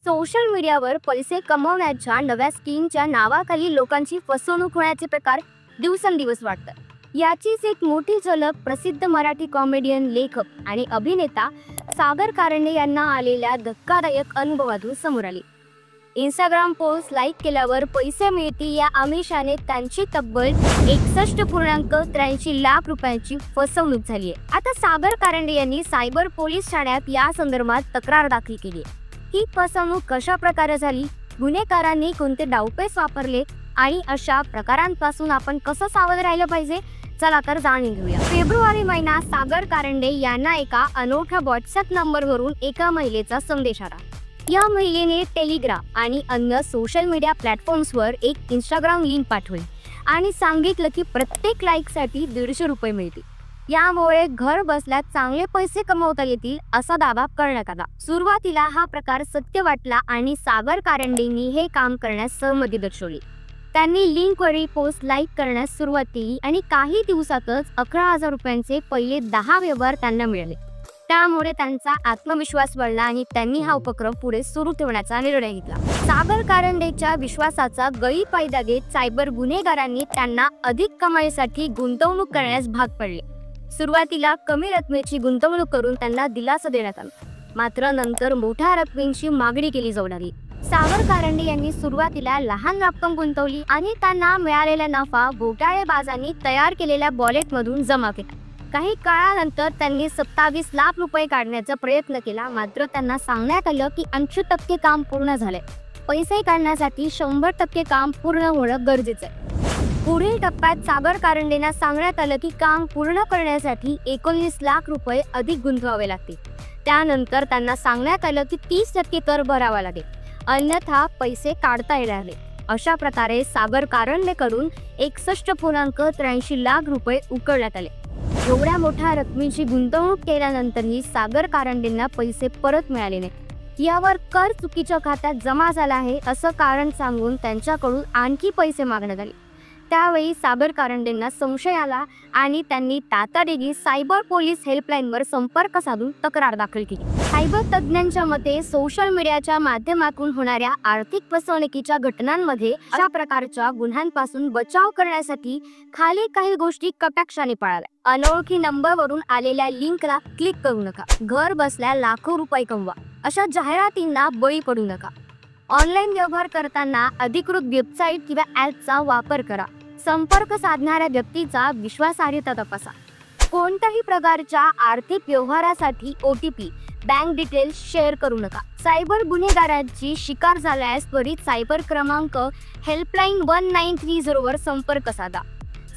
Social मीडियावर पैसे कमवण्याच्या नव्या स्कीमच्या नावाखाली लोकांची फसवणूक होण्याचे प्रकार दिवसेंदिवस वाढतात। याचीच एक मोठी झलक प्रसिद्ध मराठी कॉमेडियन, लेखक आणि अभिनेता सागर कारंडे यांना आलेल्या धक्कादायक अनुभवातून समोर आली। इंस्टाग्राम पोस्ट लाईक केल्यावर पैसे मिळतील या आमिषाने त्यांची तब्बल 61.83 लाख रुपयांची फसवणूक झाली आहे। आता सागर कारंडे यांनी सायबर पोलीस ठाण्यात या संदर्भात तक्रार दाखल केली आहे। ही फसवणूक कशा प्रकारे झाली, गुन्हेगारांनी कोणते डावपेच वापरले आणि अशा प्रकारांपासून आपण कसं सावध राहिलं पाहिजे, चला तर जाणून घेऊया। फेब्रुवारी महिन्यात सागर कारंडे यांना एका अनोख्या व्हॉट्सअप नंबरवरून एका महिलेचा संदेश आला। या महिलेने टेलिग्राम आणि अन्य सोशल मीडिया प्लॅटफॉर्म्सवर एक इंस्टाग्राम लिंक पाठवली आणि सांगितलं की प्रत्येक लाईकसाठी 150 रुपये मिळतील। यामुळे घर बसल्या चांगले पैसे कमवता येतील असा दावा करण्यात आला। सुरुवातीला हा प्रकार सत्य वाटला आणि सागर कारंडेंनी हे काम करण्यास सहमती दर्शवली। त्यांनी लिंकवरील पोस्ट लाईक करण्यास सुरुवात केली आणि काही दिवसातच 11,000 रुपयांचे पहिले 10 व्यवहार त्यांना मिळाले। त्यामुळे त्यांचा आत्मविश्वास वाढला आणि त्यांनी हा उपक्रम पुढे सुरू ठेवण्याचा निर्णय घेतला। सागर कारंडेच्या विश्वासाचा गैरफायदा घेत सायबर गुन्हेगारांनी त्यांना अधिक कमाईसाठी गुंतवणूक करण्यास भाग पाडले। सुरुवातीला कमी रकमेची गुंतवणूक करून त्यांना दिलासा देण्यात आला, मात्र नंतर मोठ्या रकमेची मागणी केली जाऊ लागली। सागर कारंडे यांनी सुरुवातीला लहान रक्कम गुंतवली आणि त्यांना मिळालेला नफा घोटाळेबाजांनी तयार केलेल्या वॉलेटमधून जमा केला। काही काळानंतर त्यांनी 27 लाख रुपये काढण्याचा प्रयत्न केला, मात्र त्यांना सांगण्यात आलं की 80% काम पूर्ण झाले। पैसे काढण्यासाठी 100% काम पूर्ण होणं गरजेचं आहे। पुढील टप्प्यात सागर कारंडेंना सांगण्यात आलं की काम पूर्ण करण्यासाठी 19 लाख रुपये अधिक गुंतवावे लागतील। त्यानंतर त्यांना सांगण्यात आलं की 30% कर भरावा लागेल, अन्यथा पैसे काढता येणार नाही। अशा प्रकारे सागर कारंडेकडून 61.83 लाख रुपये उकळण्यात आले। एवढ्या मोठ्या रकमेची गुंतवणूक केल्यानंतरही सागर कारंडेंना पैसे परत मिळाले नाही। यावर कर चुकीच्या खात्यात जमा झाला आहे असं कारण सांगून त्यांच्याकडून आणखी पैसे मागण्यात आले। त्यावेळी सागर कारंडेंना संशय आला आणि त्यांनी तातडीने सायबर पोलीस हेल्पलाईनवर संपर्क साधून तक्रार दाखल केली। सायबर तज्ज्ञांच्या मते सोशल मीडियाच्या माध्यमातून होणाऱ्या आर्थिक फसवणुकीच्या घटनांमध्ये अशा प्रकारच्या गुन्ह्यांपासून बचाव करण्यासाठी खाली काही गोष्टी कटाक्षाने पाळाव्या। अनोळखी नंबरवरून आलेल्या लिंकला क्लिक करू नका। घर बसल्या लाखो रुपये कमवा अशा जाहिरातींना बळी पडू नका। ऑनलाईन व्यवहार करताना अधिकृत वेबसाईट किंवा ॲपचा वापर करा। संपर्क साधणाऱ्या व्यक्तीचा विश्वासार्हता तपासा। कोणत्याही प्रकारच्या आर्थिक व्यवहारासाठी OTP, बँक डिटेल्स शेअर करू नका। सायबर गुन्हेगारांची शिकार झाल्यास त्वरित सायबर क्रमांक हेल्पलाईन 1930 वर संपर्क साधा।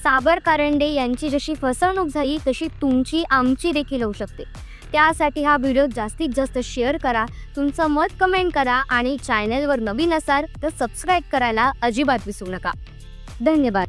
सागर कारंडे यांची जशी फसवणूक झाली तशी तुमची, आमची देखील होऊ शकते। त्यासाठी हा व्हिडिओ जास्तीत जास्त शेअर करा, तुमचं मत कमेंट करा आणि चॅनलवर नवीन असाल तर सबस्क्राईब करायला अजिबात विसरू नका। धन्यवाद।